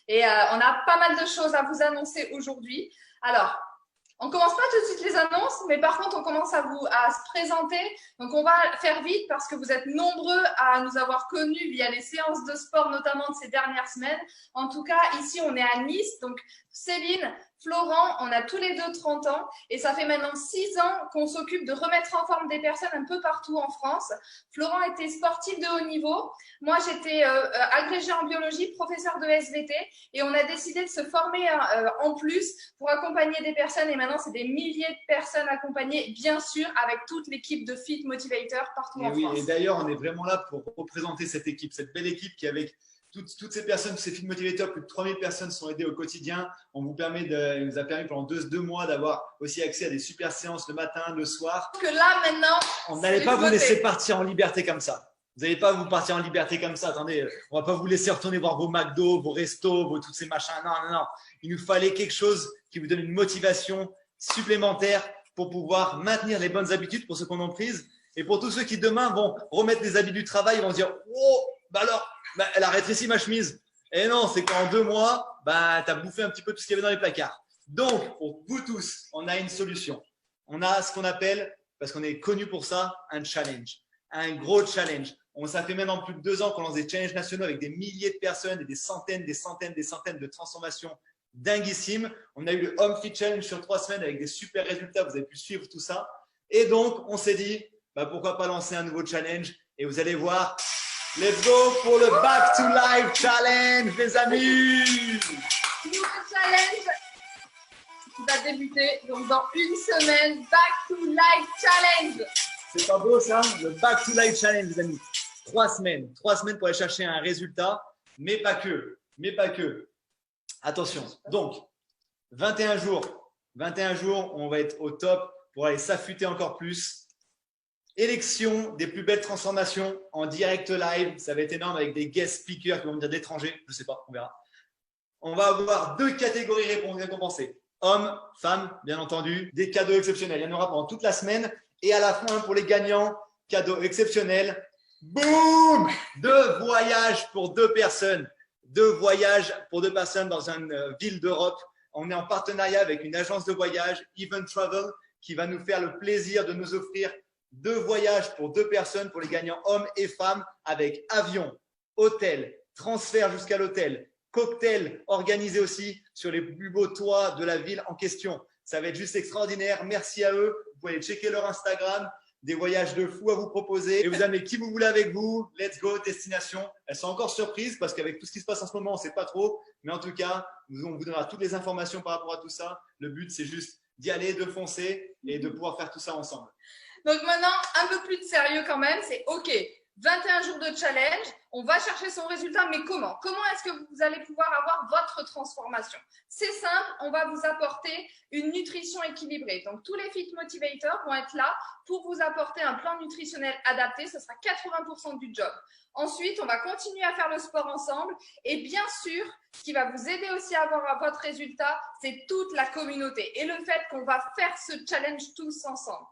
Et on a pas mal de choses à vous annoncer aujourd'hui. Alors, on commence pas tout de suite les annonces, mais par contre, on commence à se présenter. Donc, on va faire vite parce que vous êtes nombreux à nous avoir connus via les séances de sport, notamment de ces dernières semaines. En tout cas, ici, on est à Nice. Donc, Céline, Florent, on a tous les deux 30 ans et ça fait maintenant 6 ans qu'on s'occupe de remettre en forme des personnes un peu partout en France. Florent était sportif de haut niveau. Moi, j'étais agrégée en biologie, professeur de SVT et on a décidé de se former en plus pour accompagner des personnes et maintenant, c'est des milliers de personnes accompagnées, bien sûr, avec toute l'équipe de Fit Motivator partout en France. Et d'ailleurs, on est vraiment là pour représenter cette équipe, cette belle équipe qui, avec toutes ces personnes, tous ces Fit Motivators, plus de 3000 personnes sont aidées au quotidien. Il nous a permis pendant 2 mois d'avoir aussi accès à des super séances le matin, le soir. Que là, maintenant, on n'allait pas vous laisser partir en liberté comme ça. Vous n'allez pas vous partir en liberté comme ça. Attendez, on ne va pas vous laisser retourner voir vos McDo, vos restos, tous ces machins. Non. Il nous fallait quelque chose qui vous donne une motivation supplémentaire pour pouvoir maintenir les bonnes habitudes pour ceux qu'on en prise. Et pour tous ceux qui demain vont remettre les habits du travail, ils vont se dire « Oh, elle a rétréci ma chemise. » Et non, c'est qu'en 2 mois, tu as bouffé un petit peu tout ce qu'il y avait dans les placards. Donc, pour vous tous, on a une solution. On a ce qu'on appelle, parce qu'on est connu pour ça, un challenge. Un gros challenge. Ça fait maintenant plus de 2 ans qu'on lance des challenges nationaux avec des milliers de personnes et des centaines de transformations dinguissimes. On a eu le Home Fit Challenge sur 3 semaines avec des super résultats. Vous avez pu suivre tout ça. Et donc, on s'est dit, pourquoi pas lancer un nouveau challenge. Et vous allez voir, let's go pour le Back to Life Challenge, les amis. Nouveau challenge qui va débuter donc dans 1 semaine. Back to Life Challenge. C'est pas beau ça, le Back to Life Challenge, les amis. 3 semaines pour aller chercher un résultat, mais pas que. Attention, donc 21 jours, on va être au top pour aller s'affûter encore plus. Élection des plus belles transformations en direct live, ça va être énorme avec des guest speakers qui vont venir d'étrangers, je ne sais pas, on verra. On va avoir 2 catégories récompensées, hommes, femmes, bien entendu, des cadeaux exceptionnels. Il y en aura pendant toute la semaine et à la fin pour les gagnants, cadeaux exceptionnels. Boum! 2 voyages pour 2 personnes. 2 voyages pour 2 personnes dans une ville d'Europe. On est en partenariat avec une agence de voyage, Even Travel, qui va nous faire le plaisir de nous offrir 2 voyages pour 2 personnes pour les gagnants hommes et femmes avec avion, hôtel, transfert jusqu'à l'hôtel, cocktail organisé aussi sur les plus beaux toits de la ville en question. Ça va être juste extraordinaire. Merci à eux. Vous pouvez aller checker leur Instagram. Des voyages de fou à vous proposer et vous amenez qui vous voulez avec vous. Let's go, destination. Elles sont encore surprises parce qu'avec tout ce qui se passe en ce moment, on ne sait pas trop. Mais en tout cas, on vous donnera toutes les informations par rapport à tout ça. Le but, c'est juste d'y aller, de foncer et de pouvoir faire tout ça ensemble. Donc maintenant, un peu plus de sérieux quand même. C'est OK, 21 jours de challenge. On va chercher son résultat, mais comment? Comment est-ce que vous allez pouvoir avoir votre transformation? C'est simple, on va vous apporter une nutrition équilibrée. Donc, tous les Fit Motivators vont être là pour vous apporter un plan nutritionnel adapté. Ce sera 80% du job. Ensuite, on va continuer à faire le sport ensemble. Et bien sûr, ce qui va vous aider aussi à avoir votre résultat, c'est toute la communauté et le fait qu'on va faire ce challenge tous ensemble.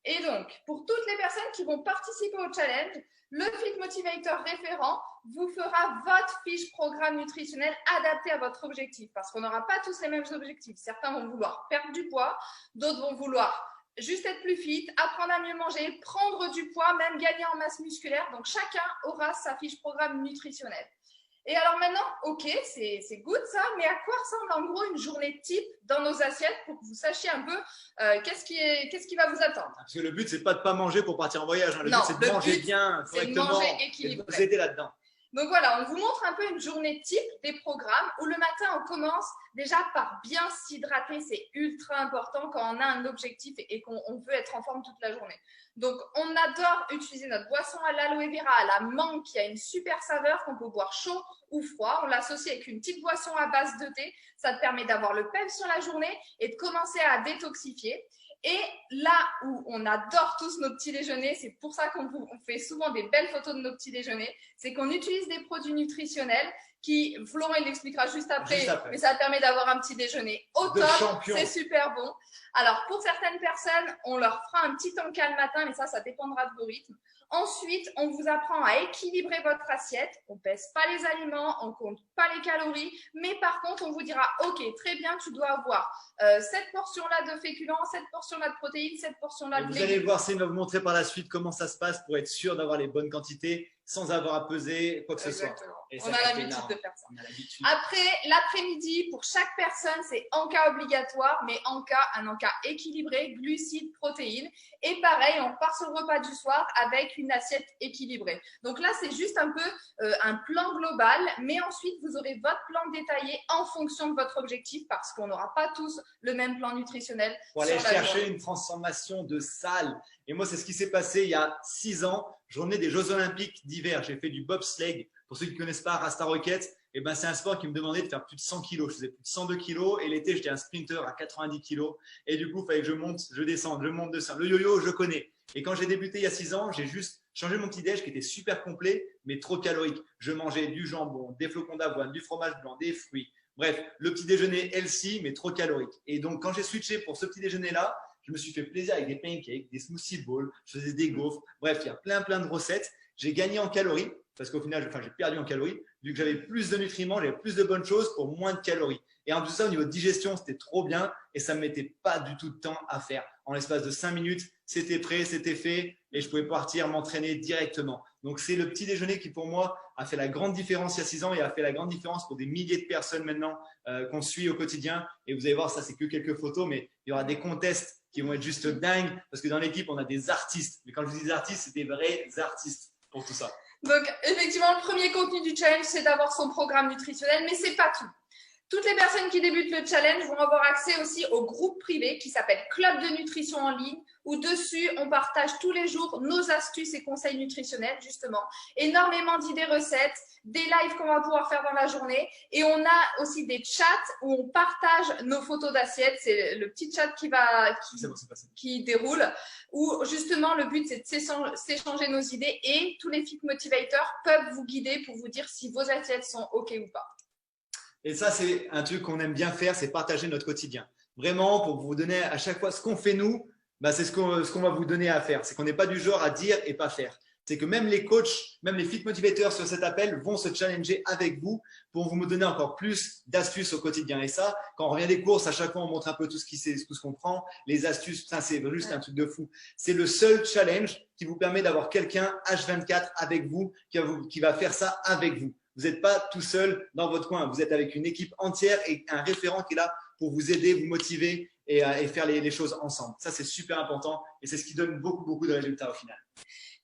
Et donc, pour toutes les personnes qui vont participer au challenge, le Fit Motivator référent vous fera votre fiche programme nutritionnel adapté à votre objectif parce qu'on n'aura pas tous les mêmes objectifs. Certains vont vouloir perdre du poids, d'autres vont vouloir juste être plus fit, apprendre à mieux manger, prendre du poids, même gagner en masse musculaire. Donc, chacun aura sa fiche programme nutritionnelle. Et alors maintenant, OK, c'est good ça, mais à quoi ressemble en gros une journée type dans nos assiettes pour que vous sachiez un peu qu'est-ce qui va vous attendre? Parce que le but, c'est pas de pas manger pour partir en voyage. Hein. Le but, c'est de manger bien, correctement, et de vous aider là-dedans. Donc voilà, on vous montre un peu une journée type des programmes où le matin, on commence déjà par bien s'hydrater. C'est ultra important quand on a un objectif et qu'on veut être en forme toute la journée. Donc, on adore utiliser notre boisson à l'aloe vera, à la mangue qui a une super saveur qu'on peut boire chaud ou froid. On l'associe avec une petite boisson à base de thé. Ça te permet d'avoir le pep sur la journée et de commencer à détoxifier. Et là où on adore tous nos petits déjeuners, c'est pour ça qu'on fait souvent des belles photos de nos petits déjeuners, c'est qu'on utilise des produits nutritionnels qui, Florent il l'expliquera juste après, mais ça permet d'avoir un petit déjeuner au top, c'est super bon. Alors pour certaines personnes, on leur fera un petit encas le matin, mais ça dépendra de vos rythmes. Ensuite, on vous apprend à équilibrer votre assiette. On ne pèse pas les aliments, on ne compte pas les calories, mais par contre, on vous dira, OK, très bien, tu dois avoir cette portion-là de féculents, cette portion-là de protéines, cette portion-là de légumes. Vous allez voir, c'est va vous montrer par la suite comment ça se passe pour être sûr d'avoir les bonnes quantités sans avoir à peser quoi que ce soit. Et on a l'habitude de faire ça. On a l'habitude. Après, l'après-midi, pour chaque personne, c'est encas obligatoire, mais un encas équilibré, glucides, protéines. Et pareil, on part sur le repas du soir avec une assiette équilibrée. Donc là, c'est juste un peu un plan global, mais ensuite, vous aurez votre plan détaillé en fonction de votre objectif parce qu'on n'aura pas tous le même plan nutritionnel. Pour aller chercher une transformation de salle. Et moi, c'est ce qui s'est passé il y a 6 ans. Je revenais des Jeux Olympiques d'hiver. J'ai fait du bobsleigh. Pour ceux qui ne connaissent pas Rasta Rocket, eh ben, c'est un sport qui me demandait de faire plus de 100 kilos. Je faisais plus de 102 kilos et l'été, j'étais un sprinter à 90 kilos. Et du coup, il fallait que je monte, je descende, je monte, descends. Le yo-yo, je connais. Et quand j'ai débuté il y a 6 ans, j'ai juste changé mon petit-déj qui était super complet, mais trop calorique. Je mangeais du jambon, des flocons d'avoine, du fromage blanc, des fruits. Bref, le petit déjeuner healthy, mais trop calorique. Et donc, quand j'ai switché pour ce petit déjeuner-là, je me suis fait plaisir avec des pancakes, des smoothie bowls, je faisais des gaufres. Bref, il y a plein de recettes. J'ai gagné en calories parce qu'au final, j'ai perdu en calories. Vu que j'avais plus de nutriments, j'avais plus de bonnes choses pour moins de calories. Et en tout ça, au niveau de digestion, c'était trop bien et ça ne me mettait pas du tout de temps à faire. En l'espace de 5 minutes, c'était prêt, c'était fait et je pouvais partir m'entraîner directement. Donc, c'est le petit déjeuner qui, pour moi, a fait la grande différence il y a 6 ans et a fait la grande différence pour des milliers de personnes maintenant qu'on suit au quotidien. Et vous allez voir, ça, c'est que quelques photos, mais il y aura des contests qui vont être juste dingues parce que dans l'équipe, on a des artistes. Mais quand je dis des artistes, c'est des vrais artistes pour tout ça. Donc, effectivement, le premier contenu du challenge, c'est d'avoir son programme nutritionnel, mais ce n'est pas tout. Toutes les personnes qui débutent le challenge vont avoir accès aussi au groupe privé qui s'appelle Club de nutrition en ligne, où dessus, on partage tous les jours nos astuces et conseils nutritionnels, justement. Énormément d'idées recettes, des lives qu'on va pouvoir faire dans la journée. Et on a aussi des chats où on partage nos photos d'assiettes. C'est le petit chat qui déroule, où justement, le but, c'est de s'échanger nos idées et tous les fit motivators peuvent vous guider pour vous dire si vos assiettes sont OK ou pas. Et ça, c'est un truc qu'on aime bien faire, c'est partager notre quotidien. Vraiment, pour vous donner à chaque fois ce qu'on fait nous, bah, c'est ce qu'on va vous donner à faire. C'est qu'on n'est pas du genre à dire et pas faire. C'est que même les coachs, même les fit motivators sur cet appel vont se challenger avec vous pour vous donner encore plus d'astuces au quotidien. Et ça, quand on revient des courses, à chaque fois, on montre un peu tout ce qu'on prend, les astuces. Ça, c'est juste un truc de fou. C'est le seul challenge qui vous permet d'avoir quelqu'un H24 avec vous qui va faire ça avec vous. Vous n'êtes pas tout seul dans votre coin. Vous êtes avec une équipe entière et un référent qui est là pour vous aider, vous motiver et faire les choses ensemble. Ça, c'est super important et c'est ce qui donne beaucoup de résultats au final.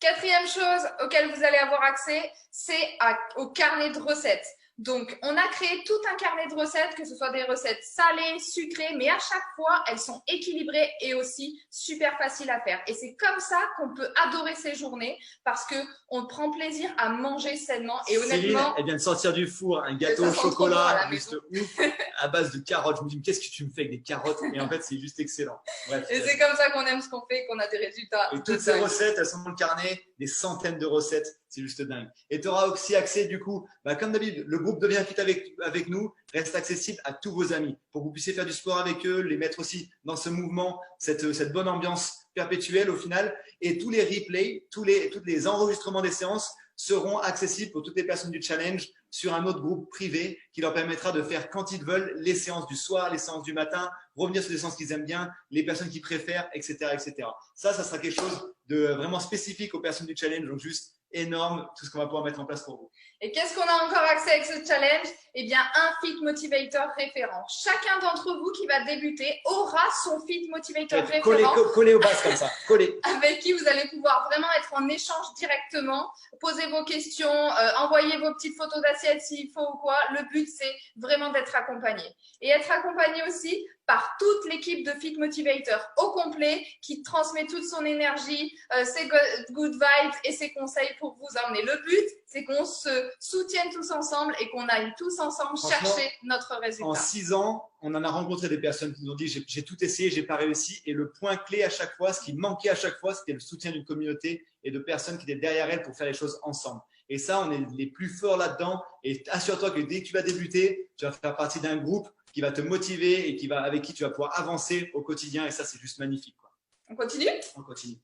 Quatrième chose auquel vous allez avoir accès, c'est au carnet de recettes. Donc, on a créé tout un carnet de recettes, que ce soit des recettes salées, sucrées, mais à chaque fois, elles sont équilibrées et aussi super faciles à faire. Et c'est comme ça qu'on peut adorer ces journées parce qu'on prend plaisir à manger sainement. Et honnêtement, Céline, elle vient de sortir du four un gâteau au chocolat juste ouf à base de carottes. Je me dis, qu'est-ce que tu me fais avec des carottes? Et en fait, c'est juste excellent. Bref, et c'est comme ça qu'on aime ce qu'on fait, qu'on a des résultats. Et toutes ces recettes, elles sont dans le carnet, des centaines de recettes. C'est juste dingue. Et tu auras aussi accès, du coup, comme d'habitude, le groupe devient fit avec nous, reste accessible à tous vos amis pour que vous puissiez faire du sport avec eux, les mettre aussi dans ce mouvement, cette bonne ambiance perpétuelle au final. Et tous les replays, tous les enregistrements des séances seront accessibles pour toutes les personnes du challenge sur un autre groupe privé qui leur permettra de faire quand ils veulent les séances du soir, les séances du matin, revenir sur des séances qu'ils aiment bien, les personnes qui préfèrent, etc., etc. Ça sera quelque chose de vraiment spécifique aux personnes du challenge, donc juste énorme tout ce qu'on va pouvoir mettre en place pour vous. Et qu'est-ce qu'on a encore accès avec ce challenge? Eh bien, un fit motivator référent. Chacun d'entre vous qui va débuter aura son fit motivator référent. Collé au bas comme ça, collé. Avec qui vous allez pouvoir vraiment être en échange directement, poser vos questions, envoyer vos petites photos d'assiettes s'il faut ou quoi. Le but, c'est vraiment d'être accompagné. Et être accompagné aussi par toute l'équipe de Fit Motivator au complet qui transmet toute son énergie, ses good vibes et ses conseils pour vous emmener. Le but, c'est qu'on se soutienne tous ensemble et qu'on aille tous ensemble chercher notre résultat. En 6 ans, on en a rencontré des personnes qui nous ont dit j'ai tout essayé, j'ai pas réussi. Et le point clé à chaque fois, ce qui manquait à chaque fois, c'était le soutien d'une communauté et de personnes qui étaient derrière elles pour faire les choses ensemble. Et ça, on est les plus forts là-dedans. Et assure-toi que dès que tu vas débuter, tu vas faire partie d'un groupe qui va te motiver et avec qui tu vas pouvoir avancer au quotidien. Et ça, c'est juste magnifique, quoi. On continue? On continue.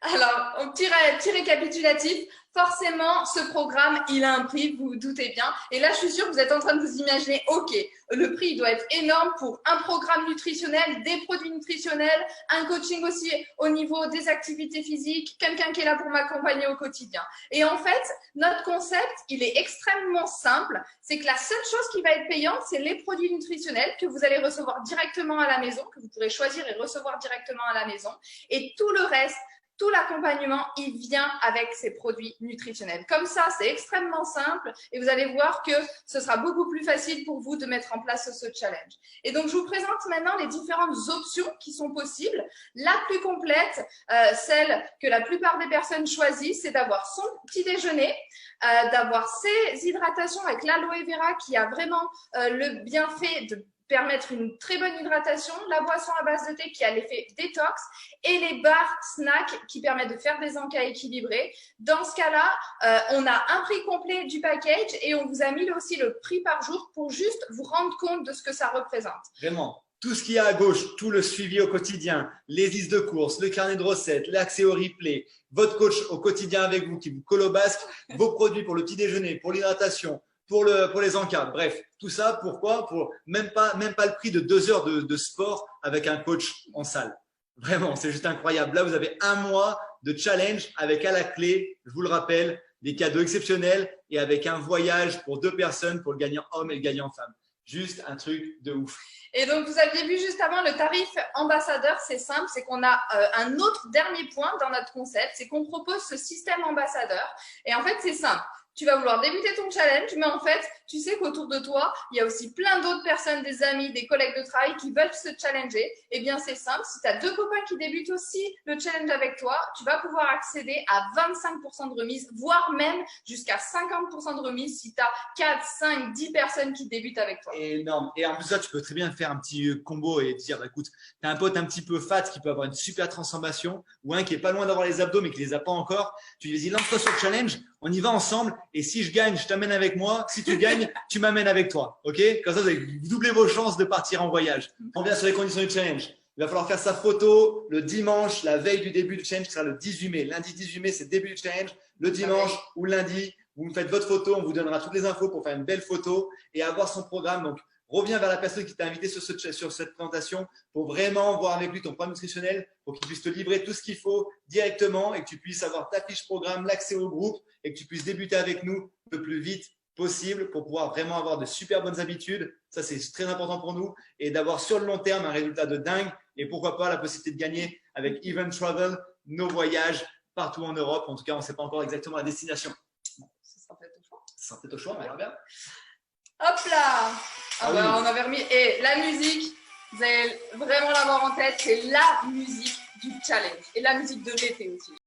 Alors, au petit récapitulatif, forcément, ce programme, il a un prix, vous vous doutez bien. Et là, je suis sûre que vous êtes en train de vous imaginer, OK, le prix doit être énorme pour un programme nutritionnel, des produits nutritionnels, un coaching aussi au niveau des activités physiques, quelqu'un qui est là pour m'accompagner au quotidien. Et en fait, notre concept, il est extrêmement simple. C'est que la seule chose qui va être payante, c'est les produits nutritionnels que vous allez recevoir directement à la maison, que vous pourrez choisir et recevoir directement à la maison. Et tout le reste, tout l'accompagnement, il vient avec ces produits nutritionnels. Comme ça, c'est extrêmement simple et vous allez voir que ce sera beaucoup plus facile pour vous de mettre en place ce challenge. Et donc, je vous présente maintenant les différentes options qui sont possibles. La plus complète, celle que la plupart des personnes choisissent, c'est d'avoir son petit déjeuner, d'avoir ses hydratations avec l'aloe vera qui a vraiment le bienfait de permettre une très bonne hydratation, la boisson à base de thé qui a l'effet détox et les barres snacks qui permettent de faire des encas équilibrés. Dans ce cas-là, on a un prix complet du package et on vous a mis aussi le prix par jour pour juste vous rendre compte de ce que ça représente. Vraiment, tout ce qu'il y a à gauche, tout le suivi au quotidien, les listes de courses, le carnet de recettes, l'accès au replay, votre coach au quotidien avec vous qui vous colobasque, vos produits pour le petit déjeuner, pour l'hydratation, pour les encas. Bref, tout ça, pourquoi? Pour même pas le prix de 2 heures de sport avec un coach en salle. Vraiment, c'est juste incroyable. Là, vous avez un mois de challenge avec à la clé, je vous le rappelle, des cadeaux exceptionnels et avec un voyage pour 2 personnes pour le gagnant homme et le gagnant femme. Juste un truc de ouf. Et donc, vous aviez vu juste avant le tarif ambassadeur, c'est simple, c'est qu'on a un autre dernier point dans notre concept, c'est qu'on propose ce système ambassadeur. Et en fait, c'est simple. Tu vas vouloir débuter ton challenge, mais en fait, tu sais qu'autour de toi, il y a aussi plein d'autres personnes, des amis, des collègues de travail qui veulent se challenger. Eh bien, c'est simple. Si tu as 2 copains qui débutent aussi le challenge avec toi, tu vas pouvoir accéder à 25% de remise, voire même jusqu'à 50% de remise si tu as 4, 5, 10 personnes qui débutent avec toi. Énorme. Et en plus, ça, tu peux très bien faire un petit combo et dire, bah, écoute, tu as un pote un petit peu fat qui peut avoir une super transformation ou un qui est pas loin d'avoir les abdos mais qui les a pas encore. Tu lui dis, lance-toi sur le challenge, on y va ensemble. Et si je gagne, je t'amène avec moi. Si tu gagnes, tu m'amènes avec toi. OK? Comme ça, vous allez doubler vos chances de partir en voyage. On revient sur les conditions du challenge. Il va falloir faire sa photo le dimanche, la veille du début du challenge, qui sera le 18 mai. Lundi 18 mai, c'est le début du challenge. Le dimanche ou lundi, vous me faites votre photo. On vous donnera toutes les infos pour faire une belle photo et avoir son programme. Donc, reviens vers la personne qui t'a invité sur cette présentation pour vraiment voir avec lui ton programme nutritionnel, pour qu'il puisse te livrer tout ce qu'il faut directement et que tu puisses avoir ta fiche programme, l'accès au groupe et que tu puisses débuter avec nous le plus vite possible pour pouvoir vraiment avoir de super bonnes habitudes. Ça, c'est très important pour nous et d'avoir sur le long terme un résultat de dingue et pourquoi pas la possibilité de gagner avec Even Travel, nos voyages partout en Europe. En tout cas, on ne sait pas encore exactement la destination. Ce sera peut-être au choix. Ce sera peut-être au choix, mais alors bien. Hop là! Ah oui. On avait remis. Et la musique, vous allez vraiment l'avoir en tête, c'est la musique du challenge et la musique de l'été aussi.